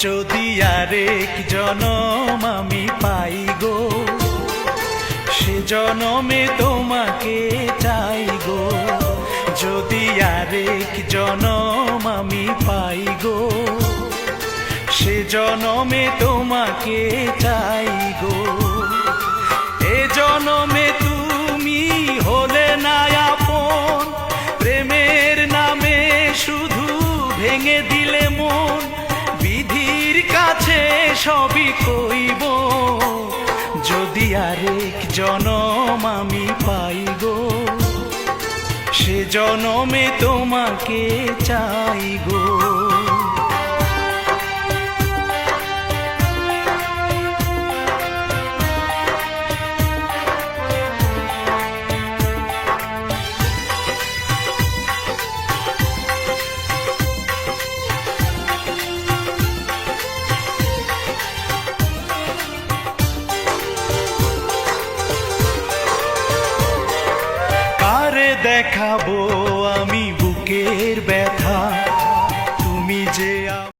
যদি আরেক জনম আমি পাই গো, সে জনমে তোমাকে চাই গো। যদি আরেক জনম আমি পাই গো, সে জনমে তোমাকে চাই গো। এ জনমে তুমি হলে না আপন, প্রেমের নামে শুধু ভেঙে দিলে মন। বিধির কাছে সবই কইব, যদি আরেক জনম আমি পাই গো, সে জনমে তোমাকে চাই গো। দেখাবো আমি বুকের ব্যথা,